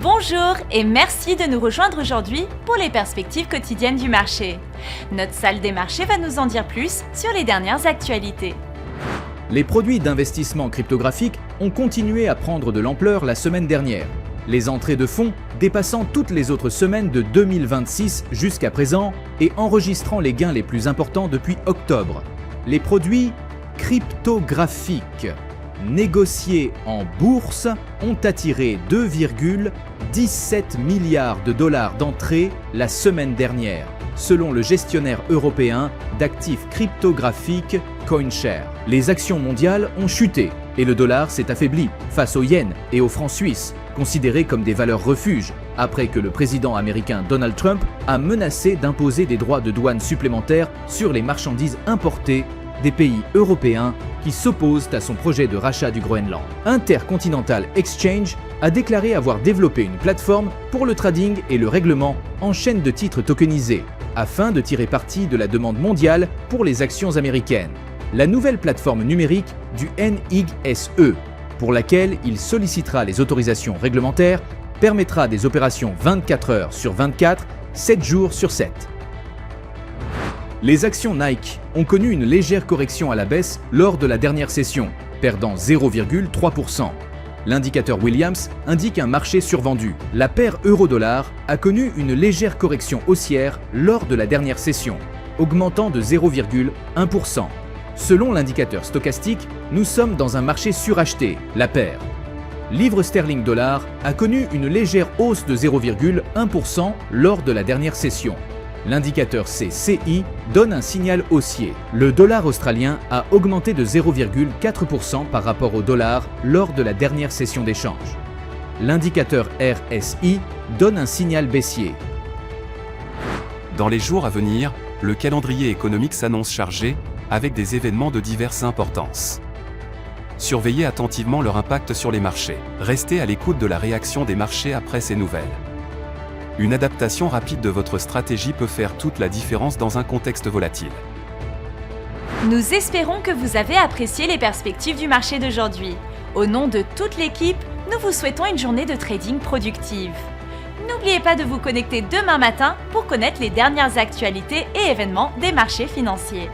Bonjour et merci de nous rejoindre aujourd'hui pour les perspectives quotidiennes du marché. Notre salle des marchés va nous en dire plus sur les dernières actualités. Les produits d'investissement cryptographiques ont continué à prendre de l'ampleur la semaine dernière, les entrées de fonds dépassant toutes les autres semaines de 2026 jusqu'à présent et enregistrant les gains les plus importants depuis octobre. Les produits cryptographiques négociés en bourse ont attiré 2,17 milliards de dollars d'entrées la semaine dernière, selon le gestionnaire européen d'actifs cryptographiques CoinShares. Les actions mondiales ont chuté et le dollar s'est affaibli face au yen et au franc suisse, considérés comme des valeurs refuges, après que le président américain Donald Trump a menacé d'imposer des droits de douane supplémentaires sur les marchandises importées des pays européens qui s'opposent à son projet de rachat du Groenland. Intercontinental Exchange a déclaré avoir développé une plateforme pour le trading et le règlement en chaîne de titres tokenisés, afin de tirer parti de la demande mondiale pour les actions américaines. La nouvelle plateforme numérique du NYSE, pour laquelle il sollicitera les autorisations réglementaires, permettra des opérations 24 heures sur 24, 7 jours sur 7. Les actions Nike ont connu une légère correction à la baisse lors de la dernière session, perdant 0,3%. L'indicateur Williams indique un marché survendu. La paire euro-dollar a connu une légère correction haussière lors de la dernière session, augmentant de 0,1%. Selon l'indicateur stochastique, nous sommes dans un marché suracheté, la paire. Livre sterling dollar a connu une légère hausse de 0,1% lors de la dernière session. L'indicateur CCI donne un signal haussier. Le dollar australien a augmenté de 0,4% par rapport au dollar lors de la dernière session d'échange. L'indicateur RSI donne un signal baissier. Dans les jours à venir, le calendrier économique s'annonce chargé, avec des événements de diverses importances. Surveillez attentivement leur impact sur les marchés. Restez à l'écoute de la réaction des marchés après ces nouvelles. Une adaptation rapide de votre stratégie peut faire toute la différence dans un contexte volatile. Nous espérons que vous avez apprécié les perspectives du marché d'aujourd'hui. Au nom de toute l'équipe, nous vous souhaitons une journée de trading productive. N'oubliez pas de vous connecter demain matin pour connaître les dernières actualités et événements des marchés financiers.